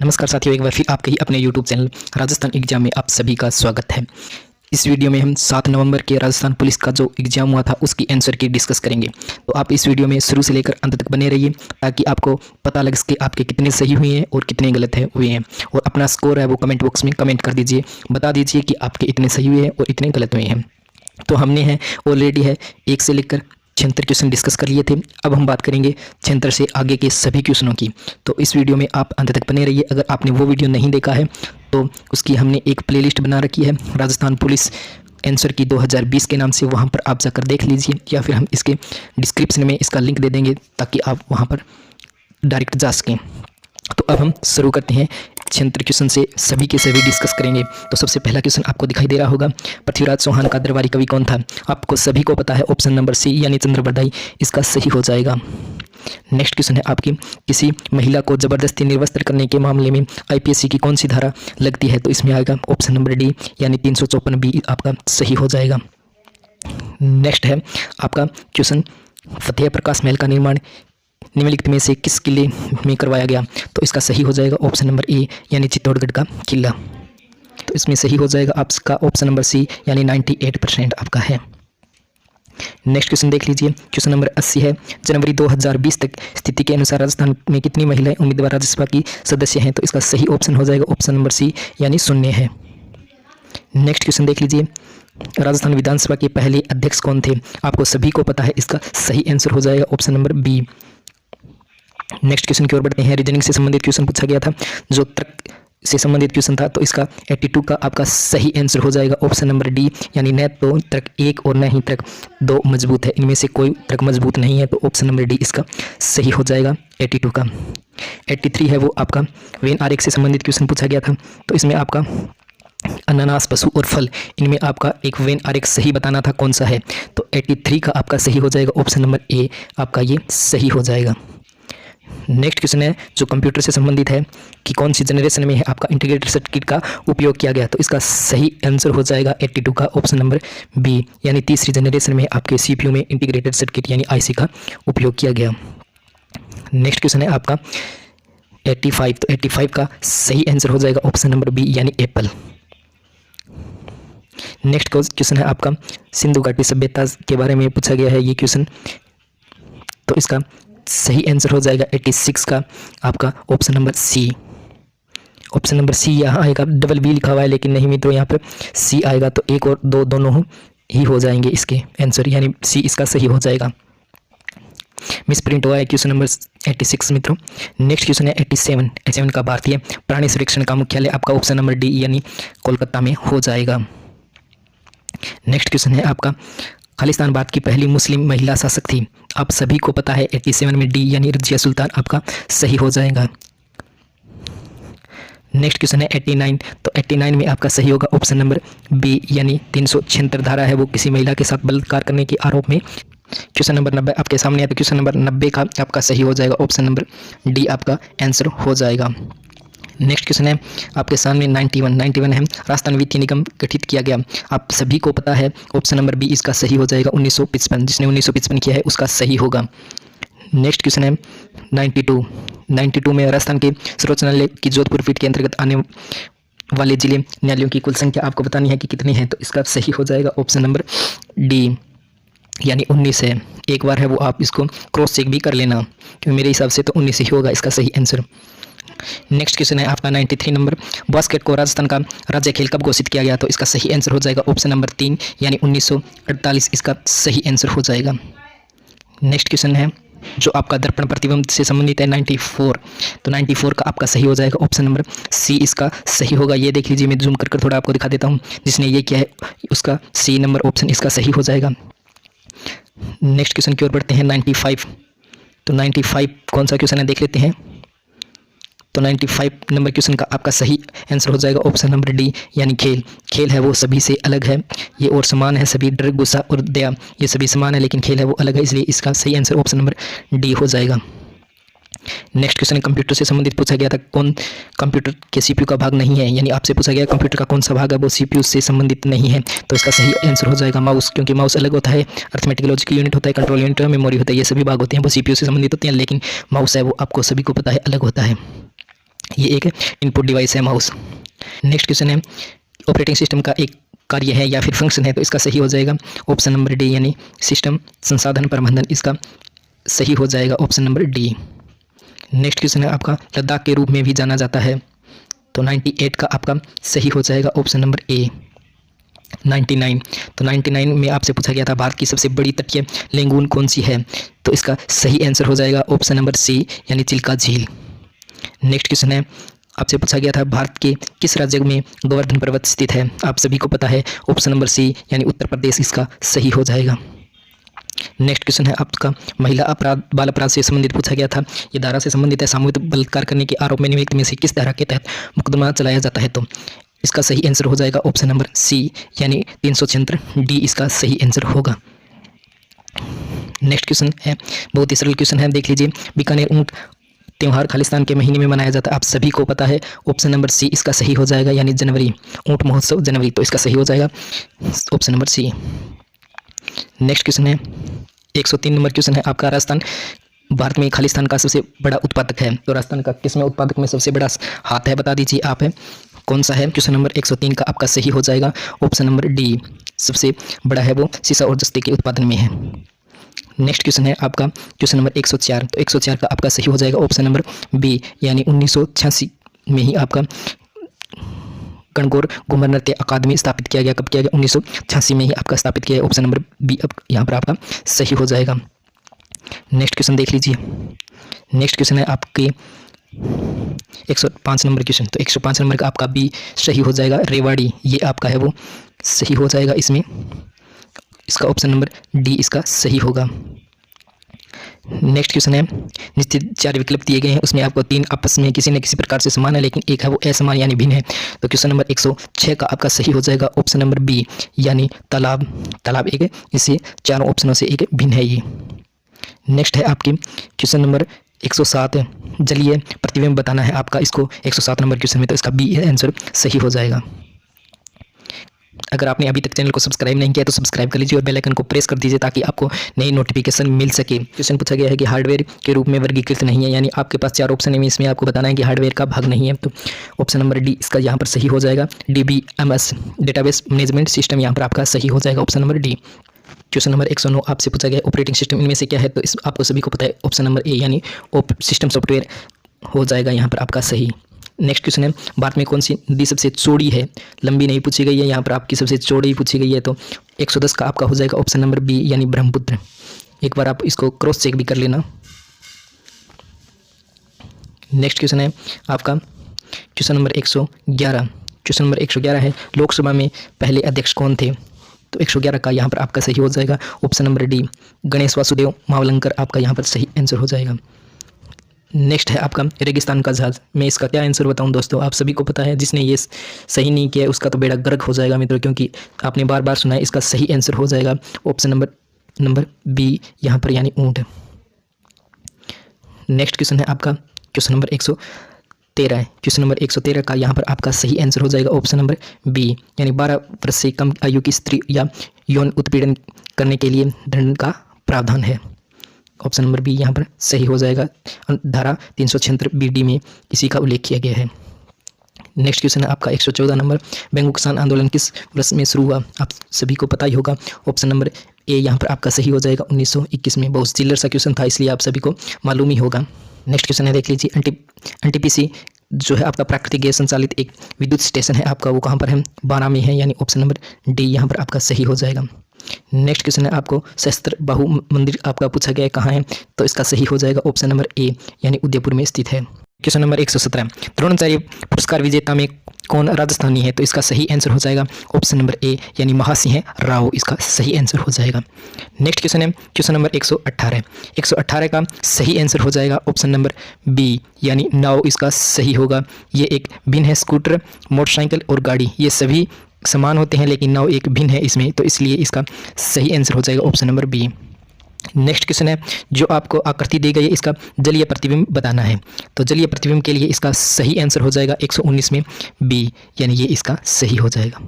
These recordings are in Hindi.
नमस्कार साथियों, एक बार फिर आपके ही अपने YouTube चैनल राजस्थान एग्जाम में आप सभी का स्वागत है। इस वीडियो में हम 7 नवंबर के राजस्थान पुलिस का जो एग्जाम हुआ था उसकी आंसर की डिस्कस करेंगे। तो आप इस वीडियो में शुरू से लेकर अंत तक बने रहिए ताकि आपको पता लग सके आपके कितने सही हुए हैं और कितने गलत हुए हैं। और अपना स्कोर है वो कमेंट बॉक्स में कमेंट कर दीजिए, बता दीजिए कि आपके इतने सही हुए हैं और इतने गलत हुए हैं। तो हमने है ऑलरेडी है 1 से लेकर 76 क्वेश्चन डिस्कस कर लिए थे। अब हम बात करेंगे 76 से आगे के सभी क्वेश्चनों की। तो इस वीडियो में आप अंत तक बने रहिए। अगर आपने वो वीडियो नहीं देखा है तो उसकी हमने एक प्लेलिस्ट बना रखी है राजस्थान पुलिस आंसर की 2020 के नाम से, वहाँ पर आप जाकर देख लीजिए, या फिर हम इसके डिस्क्रिप्शन में इसका लिंक दे देंगे ताकि आप वहाँ पर डायरेक्ट जा सकें। तो अब हम शुरू करते हैं। 76 क्वेश्चन से सभी के सभी डिस्कस करेंगे। तो सबसे पहला क्वेश्चन आपको दिखाई दे रहा होगा, पृथ्वीराज चौहान का दरबारी कवि कौन था? आपको सभी को पता है, ऑप्शन नंबर सी यानी चंद्रबरदाई इसका सही हो जाएगा। नेक्स्ट क्वेश्चन है आपकी, किसी महिला को जबरदस्ती निर्वस्त्र करने के मामले में आईपीसी की कौन सी धारा लगती है? तो इसमें आएगा ऑप्शन नंबर डी यानी 354 बी आपका सही हो जाएगा। नेक्स्ट है आपका क्वेश्चन, फतेह प्रकाश महल का निर्माण निम्नलिखित में से किस किले में करवाया गया? तो इसका सही हो जाएगा ऑप्शन नंबर ए यानी चित्तौड़गढ़ का किला। तो इसमें सही हो जाएगा आपका ऑप्शन नंबर सी यानी 98% आपका है। नेक्स्ट क्वेश्चन देख लीजिए, क्वेश्चन नंबर 80 है, जनवरी 2020 तक स्थिति के अनुसार राजस्थान में कितनी महिलाएं उम्मीदवार राज्यसभा की सदस्य हैं? तो इसका सही ऑप्शन हो जाएगा ऑप्शन नंबर सी यानी 0 है। नेक्स्ट क्वेश्चन देख लीजिए, राजस्थान विधानसभा के पहले अध्यक्ष कौन थे? आपको सभी को पता है, इसका सही आंसर हो जाएगा option number B. Next question की ओर बढ़ते हैं। रीजनिंग से संबंधित क्वेश्चन पूछा गया था, जो तर्क से संबंधित क्वेश्चन था, तो इसका 82 का आपका सही आंसर हो जाएगा ऑप्शन नंबर डी यानी न तो तर्क 1 और न ही तर्क 2 मजबूत है, इनमें से कोई तर्क मजबूत नहीं है, तो ऑप्शन नंबर डी इसका सही हो जाएगा 82 का। 83 है वो आपका वेन आरेख से संबंधित क्वेश्चन पूछा गया था। तो इसमें आपका अनानास, पशु और फल, इनमें आपका एक वेन आरेख सही बताना था, कौन सा है? तो 83 का आपका सही हो जाएगा ऑप्शन नंबर ए आपका ये सही हो जाएगा। नेक्स्ट क्वेश्चन है जो कंप्यूटर से संबंधित है कि कौन सी जनरेशन में है आपका इंटीग्रेटेड सर्किट का उपयोग किया गया? तो इसका सही आंसर हो जाएगा 82 का ऑप्शन नंबर बी यानी तीसरी जनरेशन में आपके सीपीयू में इंटीग्रेटेड सर्किट यानी आईसी का उपयोग किया गया। नेक्स्ट क्वेश्चन है आपका 85, तो 85 का सही आंसर हो जाएगा ऑप्शन नंबर बी यानी एप्पल। नेक्स्ट क्वेश्चन है आपका सिंधु घाटी सभ्यता के बारे में पूछा गया है ये क्वेश्चन, तो इसका सही आंसर हो जाएगा 86 का आपका option number C. Option number C यहाँ आएगा, डबल बी लिखा हुआ है लेकिन नहीं मित्रों, यहाँ पे सी आएगा, तो 1 और 2 दोनों ही हो जाएंगे इसके आंसर, यानी सी इसका सही हो जाएगा। मिस प्रिंट हुआ है क्वेश्चन नंबर 86 मित्रों। नेक्स्ट क्वेश्चन है 87 का भारतीय प्राणी संरक्षण का मुख्यालय आपका ऑप्शन नंबर डी यानी कोलकाता में हो जाएगा। नेक्स्ट क्वेश्चन है आपका, खालिस्तान भारत की पहली मुस्लिम महिला शासक थी? आप सभी को पता है 87 में डी यानी रजिया सुल्तान आपका सही हो जाएगा। नेक्स्ट क्वेश्चन है 89, तो 89 में आपका सही होगा ऑप्शन नंबर बी यानी 376 धारा है वो किसी महिला के साथ बलात्कार करने के आरोप में। क्वेश्चन नंबर 90 आपके सामने है, तो क्वेश्चन नंबर 90 का आपका सही हो जाएगा ऑप्शन नंबर डी आपका आंसर हो जाएगा। नेक्स्ट क्वेश्चन है आपके सामने 91 है, राजस्थान वित्तीय निगम गठित किया गया? आप सभी को पता है, ऑप्शन नंबर बी इसका सही हो जाएगा 1955, जिसने 1955 किया है उसका सही होगा। नेक्स्ट क्वेश्चन है 92 में राजस्थान के सर्वोच्च न्यायालय की जोधपुर पीठ के अंतर्गत आने वाले जिले न्यायालयों की कुल संख्या आपको बतानी है कि कितनी है? तो इसका सही हो जाएगा ऑप्शन नंबर डी यानी 19 है। एक बार है वो आप इसको क्रॉस चेक भी कर लेना, क्योंकि मेरे हिसाब से तो 19 ही होगा इसका सही आंसर। नेक्स्ट क्वेश्चन है आपका 93 नंबर, बास्केट को राजस्थान का राज्य खेल कब घोषित किया गया? तो इसका सही आंसर हो जाएगा ऑप्शन नंबर 3 यानी 1948 इसका सही आंसर हो जाएगा। नेक्स्ट क्वेश्चन है जो आपका दर्पण प्रतिबिंब से संबंधित है 94, तो 94 का आपका सही हो जाएगा ऑप्शन नंबर सी इसका सही होगा। ये देख लीजिए, मैं जूम कर थोड़ा आपको दिखा देता हूँ, जिसने ये किया है उसका सी नंबर ऑप्शन इसका सही हो जाएगा। नेक्स्ट क्वेश्चन की ओर बढ़ते हैं 95, तो 95 कौन सा क्वेश्चन है देख लेते हैं। तो 95 नंबर क्वेश्चन का आपका सही आंसर हो जाएगा ऑप्शन नंबर डी यानी खेल है वो सभी से अलग है, ये और समान है, सभी डर, गुस्सा और दया ये सभी समान है, लेकिन खेल है वो अलग है, इसलिए इसका सही आंसर ऑप्शन नंबर डी हो जाएगा। नेक्स्ट क्वेश्चन कंप्यूटर से संबंधित पूछा गया था, कौन कंप्यूटर के सीपीयू का भाग नहीं है? यानी आपसे पूछा गया कंप्यूटर का कौन सा भाग है वो सीपीयू से संबंधित नहीं है? तो इसका सही आंसर हो जाएगा माउस, क्योंकि माउस अलग होता है, अर्थमेटिक लॉजिकल यूनिट होता है, कंट्रोल यूनिट, मेमोरी होता है, ये सभी भाग होते हैं वो सीपीयू से संबंधित होते हैं, लेकिन माउस है वो आपको सभी को पता है अलग होता है। ये एक इनपुट डिवाइस है माउस। नेक्स्ट क्वेश्चन है ऑपरेटिंग सिस्टम का एक कार्य है या फिर फंक्शन है, तो इसका सही हो जाएगा ऑप्शन नंबर डी यानी सिस्टम संसाधन प्रबंधन, इसका सही हो जाएगा option number D. Next question है आपका लद्दाख के रूप में भी जाना जाता है, तो 98 का आपका सही हो जाएगा ऑप्शन नंबर ए। 99, तो 99 में आपसे पूछा गया था भारत की सबसे बड़ी तटीय लेगून कौन सी है, तो इसका सही आंसर हो जाएगा ऑप्शन नंबर सी यानी चिल्का झील। नेक्स्ट क्वेश्चन है आपसे पूछा गया था भारत के किस राज्य में गोवर्धन पर्वत स्थित है, आप सभी को पता है ऑप्शन नंबर सी यानी उत्तर प्रदेश इसका सही हो जाएगा। नेक्स्ट क्वेश्चन है आपका महिला अपराध बाल अपराध से संबंधित पूछा गया था, ये धारा से संबंधित है सामूहिक बलात्कार करने के आरोप में निम्नलिखित में से किस धारा के तहत मुकदमा चलाया जाता है, तो इसका सही आंसर हो जाएगा ऑप्शन नंबर सी यानी 376 डी इसका सही आंसर होगा। नेक्स्ट क्वेश्चन है बहुत ही सरल क्वेश्चन है, देख लीजिए। बीकानेर ऊंट त्यौहार खालिस्तान के महीने में मनाया जाता है, आप सभी को पता है ऑप्शन नंबर सी इसका सही हो जाएगा यानी जनवरी, ऊंट महोत्सव जनवरी, तो इसका सही हो जाएगा option number C. Next question है 103 नंबर क्वेश्चन है आपका राजस्थान भारत में खालिस्तान का सबसे बड़ा उत्पादक है, तो राजस्थान का किसमें उत्पादक में सबसे बड़ा हाथ है बता दीजिए आप, है कौन सा है। क्वेश्चन नंबर 103 का आपका सही हो जाएगा ऑप्शन नंबर डी, सबसे बड़ा है वो सीसा और जस्ते के उत्पादन में है। नेक्स्ट क्वेश्चन है आपका क्वेश्चन नंबर 104, तो 104 का आपका सही हो जाएगा ऑप्शन नंबर बी यानी 1986 में ही आपका गणगौर घूमर नृत्य अकादमी स्थापित किया गया। कब किया गया? 1986 में ही आपका स्थापित किया गया। ऑप्शन नंबर बी अब यहाँ पर आपका सही हो जाएगा। नेक्स्ट क्वेश्चन देख लीजिए। नेक्स्ट क्वेश्चन है आपके 105 नंबर क्वेश्चन, तो 105 नंबर का आपका बी सही हो जाएगा। रेवाड़ी ये आपका है वो सही हो जाएगा इसमें, इसका ऑप्शन नंबर डी इसका सही होगा। नेक्स्ट क्वेश्चन है निश्चित 4 विकल्प दिए गए हैं, उसमें आपको 3 आपस में किसी न किसी प्रकार से समान है, लेकिन एक है वो असमान यानी भिन्न है। तो क्वेश्चन नंबर 106 का आपका सही हो जाएगा ऑप्शन नंबर बी यानी तालाब। तालाब एक है, इससे चारों ऑप्शनों से एक भिन्न है ये। नेक्स्ट है आपकी क्वेश्चन नंबर 107 जलीय प्रतिबिंब बताना है आपका, इसको 107 नंबर क्वेश्चन में, तो इसका बी आंसर सही हो जाएगा। अगर आपने अभी तक चैनल को सब्सक्राइब नहीं किया तो सब्सक्राइब कर लीजिए और बेल आइकन को प्रेस कर दीजिए ताकि आपको नई नोटिफिकेशन मिल सके। क्वेश्चन पूछा गया है कि हार्डवेयर के रूप में वर्गीकृत नहीं है, यानी आपके पास 4 ऑप्शन है, इसमें आपको बताना है कि हार्डवेयर का भाग नहीं है। तो ऑप्शन नंबर डी इसका यहाँ पर सही हो जाएगा। DBMS डेटाबेस मैनेजमेंट सिस्टम यहाँ पर आपका सही हो जाएगा option number D. Question number 109 आपसे पूछा गया ऑपरेटिंग सिस्टम इनमें से क्या है, तो इस आपको सभी को पता है ऑप्शन नंबर ए यानी सिस्टम सॉफ्टवेयर हो जाएगा यहाँ पर आपका सही। नेक्स्ट क्वेश्चन है भारत में कौन सी नदी सबसे चौड़ी है, लंबी नहीं पूछी गई है, यहाँ पर आपकी सबसे चौड़ी पूछी गई है, तो 110 का आपका हो जाएगा ऑप्शन नंबर बी यानी ब्रह्मपुत्र। एक बार आप इसको क्रॉस चेक भी कर लेना। नेक्स्ट क्वेश्चन है आपका क्वेश्चन नंबर 111। क्वेश्चन नंबर 111 है लोकसभा में पहले अध्यक्ष कौन थे, तो 111 का यहाँ पर आपका सही हो जाएगा option number D Ganesh Vasudev Mavalankar आपका यहाँ पर सही आंसर हो जाएगा। नेक्स्ट है आपका रेगिस्तान का जहाज। मैं इसका क्या आंसर बताऊं दोस्तों, आप सभी को पता है, जिसने ये सही नहीं किया उसका तो बेड़ा गर्क हो जाएगा मित्रों, क्योंकि आपने बार बार सुना है। इसका सही आंसर हो जाएगा ऑप्शन नंबर बी यहाँ पर यानी ऊंट। नेक्स्ट क्वेश्चन है आपका क्वेश्चन नंबर 113 है। क्वेश्चन नंबर 113 का यहाँ पर आपका सही आंसर हो जाएगा ऑप्शन नंबर बी यानी 12 वर्ष से कम आयु की स्त्री या यौन उत्पीड़न करने के लिए दंड का प्रावधान है। ऑप्शन नंबर बी यहाँ पर सही हो जाएगा। धारा 376 BD में इसी का उल्लेख किया गया है। नेक्स्ट क्वेश्चन है आपका 114 नंबर बैंगू किसान आंदोलन किस वर्ष में शुरू हुआ, आप सभी को पता ही होगा। ऑप्शन नंबर ए यहाँ पर आपका सही हो जाएगा 1921 में। बहुत चिल्लर सा क्वेश्चन था, इसलिए आप सभी को मालूम ही होगा। नेक्स्ट क्वेश्चन है देख लीजिए। NTPC जो है आपका प्राकृतिक गैस संचालित एक विद्युत स्टेशन है आपका, वो कहाँ पर है, 12 में है, यानी ऑप्शन नंबर डी यहाँ पर आपका सही हो जाएगा। नेक्स्ट क्वेश्चन है आपको सहस्त्र बाहु मंदिर आपका पूछा गया है कहाँ है, तो इसका सही हो जाएगा ऑप्शन नंबर ए यानी उदयपुर में स्थित है। क्वेश्चन नंबर 117 द्रोणाचार्य पुरस्कार विजेता में कौन राजस्थानी है, तो इसका सही आंसर हो जाएगा ऑप्शन नंबर ए यानी महासिंह राव, इसका सही आंसर हो जाएगा। नेक्स्ट क्वेश्चन है क्वेश्चन नंबर 118। 118 का सही आंसर हो जाएगा ऑप्शन नंबर बी यानी नाव, इसका सही होगा। ये एक भिन्न है, स्कूटर मोटरसाइकिल और गाड़ी ये सभी समान होते हैं, लेकिन नाव एक भिन्न है इसमें, तो इसलिए इसका सही आंसर हो जाएगा option number B. Next question है जो आपको आकृति दी गई है इसका जलीय प्रतिबिंब बताना है, तो जलीय प्रतिबिंब के लिए इसका सही आंसर हो जाएगा 119 में बी यानी ये इसका सही हो जाएगा।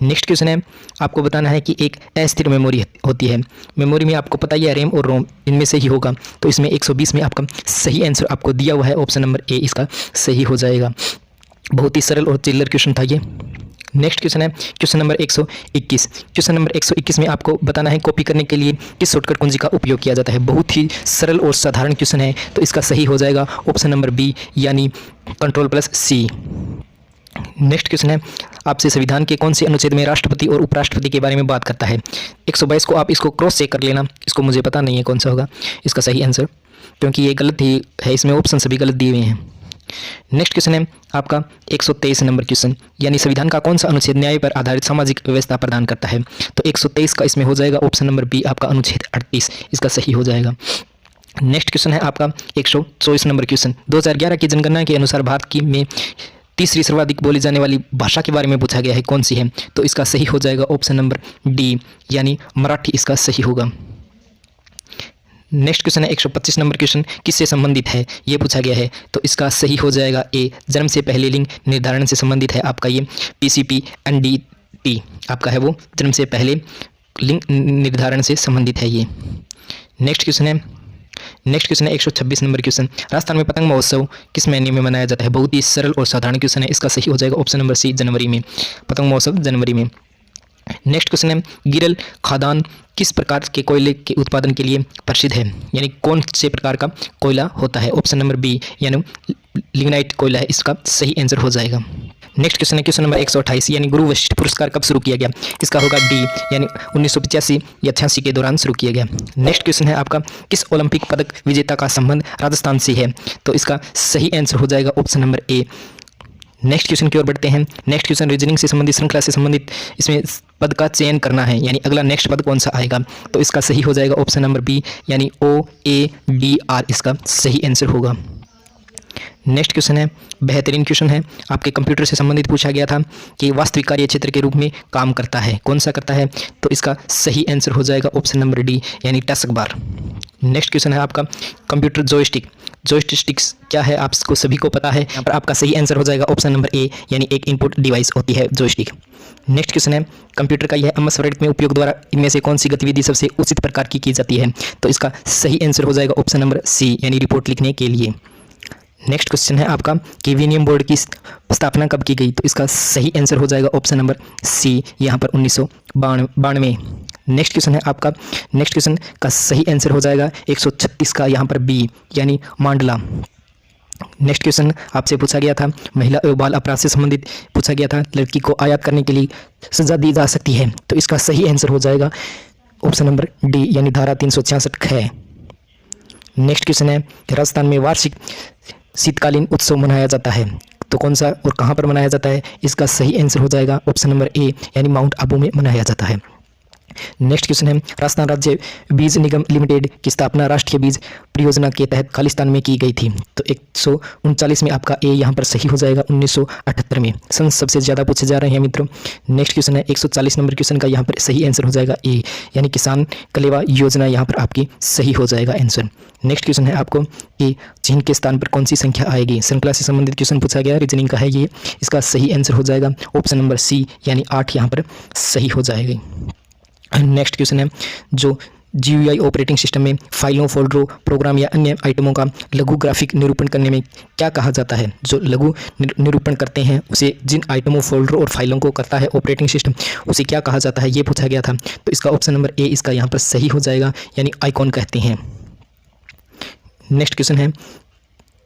नेक्स्ट क्वेश्चन है, आपको बताना है कि एक अस्थिर मेमोरी होती है। मेमोरी में आपको पता ही है रैम और रोम इनमें से ही होगा, तो इसमें 120 में आपका सही आंसर आपको दिया हुआ है, ऑप्शन नंबर ए इसका सही हो जाएगा। बहुत ही सरल और चिल्लर क्वेश्चन था ये। नेक्स्ट क्वेश्चन है क्वेश्चन नंबर 121। क्वेश्चन नंबर 121 में आपको बताना है कॉपी करने के लिए किस शॉर्टकट कुंजी का उपयोग किया जाता है। बहुत ही सरल और साधारण क्वेश्चन है, तो इसका सही हो जाएगा ऑप्शन नंबर बी यानी Ctrl+C। नेक्स्ट क्वेश्चन है, आपसे संविधान के कौन से अनुच्छेद में राष्ट्रपति और उपराष्ट्रपति के बारे में बात करता है। 122 को आप इसको क्रॉस चेक कर लेना, इसको मुझे पता नहीं है कौन सा होगा इसका सही आंसर, क्योंकि ये गलत ही है, इसमें ऑप्शन सभी गलत दिए हुए हैं। नेक्स्ट क्वेश्चन है आपका 123 नंबर क्वेश्चन, यानी संविधान का कौन सा अनुच्छेद न्याय पर आधारित सामाजिक व्यवस्था प्रदान करता है। तो 123 का इसमें हो जाएगा ऑप्शन नंबर बी आपका अनुच्छेद 38, इसका सही हो जाएगा। नेक्स्ट क्वेश्चन है आपका 124 नंबर क्वेश्चन, 2011 की जनगणना के अनुसार भारत की में तीसरी सर्वाधिक बोली जाने वाली भाषा के बारे में पूछा गया है, कौन सी है। तो इसका सही हो जाएगा ऑप्शन नंबर डी यानी मराठी, इसका सही होगा। नेक्स्ट क्वेश्चन है 125 नंबर क्वेश्चन, किससे संबंधित है ये पूछा गया है। तो इसका सही हो जाएगा ए, जन्म से पहले लिंग निर्धारण से संबंधित है आपका ये PCP-NDT आपका है वो, जन्म से पहले लिंग निर्धारण से संबंधित है ये। नेक्स्ट क्वेश्चन है 126 नंबर क्वेश्चन, राजस्थान में पतंग महोत्सव किस महीने में मनाया जाता है। बहुत ही सरल और साधारण क्वेश्चन है, इसका सही हो जाएगा ऑप्शन नंबर सी जनवरी में, पतंग महोत्सव जनवरी में। नेक्स्ट क्वेश्चन है, गिरल खादान किस प्रकार के कोयले के उत्पादन के लिए प्रसिद्ध है, यानी कौन से प्रकार का कोयला होता है। ऑप्शन नंबर बी यानी लिग्नाइट कोयला है, इसका सही आंसर हो जाएगा। नेक्स्ट क्वेश्चन है क्वेश्चन नंबर 128, यानी गुरु वशिष्ठ पुरस्कार कब शुरू किया गया। इसका होगा डी यानी 1985 या 86 के दौरान शुरू किया गया। नेक्स्ट क्वेश्चन है आपका, किस ओलंपिक पदक विजेता का संबंध राजस्थान से है। तो इसका सही आंसर हो जाएगा option number A. Next question की ओर बढ़ते हैं। नेक्स्ट क्वेश्चन रीजनिंग से संबंधित, श्रृंखला से संबंधित, इसमें पद का चयन करना है, यानी अगला नेक्स्ट पद कौन सा आएगा। तो इसका सही हो जाएगा ऑप्शन नंबर बी यानी OADR, इसका सही आंसर होगा। नेक्स्ट क्वेश्चन है बेहतरीन क्वेश्चन है, आपके कंप्यूटर से संबंधित पूछा गया था कि वास्तविक कार्य क्षेत्र के रूप में काम करता है, कौन सा करता है। तो इसका सही आंसर हो जाएगा ऑप्शन नंबर डी यानी टास्क बार। नेक्स्ट क्वेश्चन है आपका कंप्यूटर जॉयस्टिक, जॉयस्टिक्स क्या है आपको सभी को पता है, यहाँ पर आपका सही आंसर हो जाएगा ऑप्शन नंबर ए यानी एक इनपुट डिवाइस होती है जॉयस्टिक। नेक्स्ट क्वेश्चन है कंप्यूटर का यह अमस्वरणित में उपयोग द्वारा इनमें से कौन सी गतिविधि सबसे उचित प्रकार की जाती है। तो इसका सही आंसर हो जाएगा ऑप्शन नंबर सी यानी रिपोर्ट लिखने के लिए। नेक्स्ट क्वेश्चन है आपका कि विनियम बोर्ड की स्थापना कब की गई। तो इसका सही आंसर हो जाएगा ऑप्शन नंबर सी यहाँ पर 1992। नेक्स्ट क्वेश्चन है आपका, नेक्स्ट क्वेश्चन का सही आंसर हो जाएगा 136 का यहाँ पर बी यानी मांडला। नेक्स्ट क्वेश्चन आपसे पूछा गया था महिला एवं बाल अपराध से संबंधित पूछा गया था, लड़की को आयात करने के लिए सजा दी जा सकती है। तो इसका सही आंसर हो जाएगा ऑप्शन नंबर डी यानी धारा 366 है। नेक्स्ट क्वेश्चन है राजस्थान में वार्षिक शीतकालीन उत्सव मनाया जाता है, तो कौन सा और कहाँ पर मनाया जाता है। इसका सही आंसर हो जाएगा ऑप्शन नंबर ए यानी माउंट आबू में मनाया जाता है। नेक्स्ट क्वेश्चन है राजस्थान राज्य बीज निगम लिमिटेड की स्थापना राष्ट्रीय बीज परियोजना के तहत खालिस्तान में की गई थी। तो 139 में आपका ए यहाँ पर सही हो जाएगा 1978 में। सन सबसे ज़्यादा पूछे जा रहे हैं मित्रों। नेक्स्ट क्वेश्चन है 140 नंबर क्वेश्चन का यहाँ पर सही आंसर हो जाएगा ए यानी किसान कलेवा योजना यहाँ पर आपकी सही हो जाएगा आंसर। नेक्स्ट क्वेश्चन है आपको कि चीन के स्थान पर कौन सी संख्या आएगी। श्रृंखला से संबंधित क्वेश्चन पूछा गया, रीजनिंग का है ये। इसका सही आंसर हो जाएगा ऑप्शन नंबर सी यानी 8 यहाँ पर सही हो जाएगी। नेक्स्ट क्वेश्चन है जो GUI ऑपरेटिंग सिस्टम में फाइलों, फोल्डरों, प्रोग्राम या अन्य आइटमों का लघु ग्राफिक निरूपण करने में क्या कहा जाता है। जो लघु निरूपण करते हैं उसे, जिन आइटमों, फोल्डरों और फाइलों को करता है ऑपरेटिंग सिस्टम, उसे क्या कहा जाता है ये पूछा गया था। तो इसका ऑप्शन नंबर ए इसका यहाँ पर सही हो जाएगा यानी आइकॉन कहते हैं। नेक्स्ट क्वेश्चन है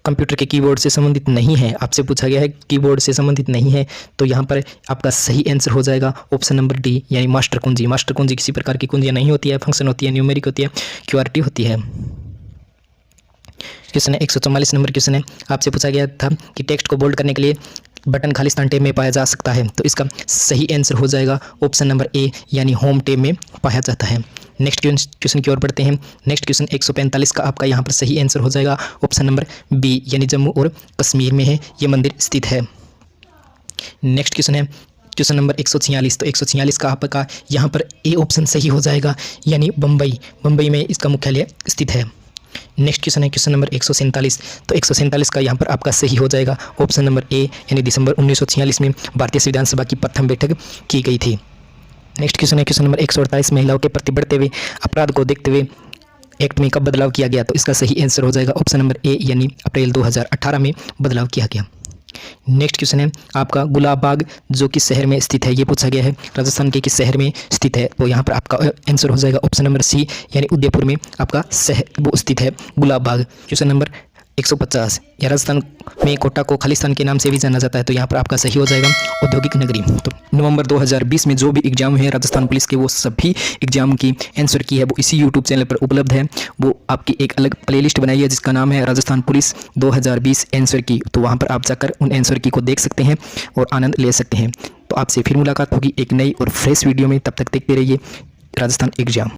कंप्यूटर के कीबोर्ड से संबंधित नहीं है, आपसे पूछा गया है कीबोर्ड से संबंधित नहीं है। तो यहाँ पर आपका सही आंसर हो जाएगा ऑप्शन नंबर डी यानी मास्टर कुंजी। मास्टर कुंजी किसी प्रकार की कुंजियाँ नहीं होती है, फंक्शन होती है, न्यूमेरिक होती है, QWERTY होती है। क्वेश्चन है 144 नंबर क्वेश्चन है, आपसे पूछा गया था कि टेक्स्ट को बोल्ड करने के लिए बटन खालिस्तान टैब में पाया जा सकता है। तो इसका सही आंसर हो जाएगा ऑप्शन नंबर ए यानी होम टैब में पाया जाता है। नेक्स्ट क्वेश्चन की ओर बढ़ते हैं। नेक्स्ट क्वेश्चन 145 का आपका यहाँ पर सही आंसर हो जाएगा ऑप्शन नंबर बी यानी जम्मू और कश्मीर में है ये मंदिर स्थित है। नेक्स्ट क्वेश्चन है क्वेश्चन नंबर 146। तो 146 का आपका यहाँ पर ए ऑप्शन सही हो जाएगा यानी बम्बई में इसका मुख्यालय स्थित है। नेक्स्ट क्वेश्चन है क्वेश्चन नंबर 147। तो 147 का यहाँ पर आपका सही हो जाएगा ऑप्शन नंबर ए, यानी दिसंबर 1946 में भारतीय संविधान सभा की प्रथम बैठक की गई थी। नेक्स्ट क्वेश्चन है क्वेश्चन नंबर 148। महिलाओं के प्रति बढ़ते हुए अपराध को देखते हुए एक्ट में कब बदलाव किया गया? तो इसका सही आंसर हो जाएगा ऑप्शन नंबर ए, यानी अप्रैल 2018 में बदलाव किया गया। नेक्स्ट क्वेश्चन है आपका गुलाब बाग जो किस शहर में स्थित है, ये पूछा गया है। राजस्थान के किस शहर में स्थित है? तो यहाँ पर आपका आंसर हो जाएगा ऑप्शन नंबर सी, यानी उदयपुर में आपका शहर वो स्थित है गुलाब बाग। Question number 150। या राजस्थान में कोटा को खालिस्तान के नाम से भी जाना जाता है, तो यहाँ पर आपका सही हो जाएगा औद्योगिक नगरी। तो नवंबर 2020 में जो भी एग्जाम हुए राजस्थान पुलिस के, वो सभी एग्जाम की आंसर की है वो इसी यूट्यूब चैनल पर उपलब्ध है। वो आपकी एक अलग प्लेलिस्ट बनाई है जिसका नाम है राजस्थान पुलिस 2020 आंसर की। तो वहाँ पर आप जाकर उन आंसर की को देख सकते हैं और आनंद ले सकते हैं। तो आपसे फिर मुलाकात होगी एक नई और फ्रेश वीडियो में। तब तक देखते रहिए राजस्थान एग्जाम।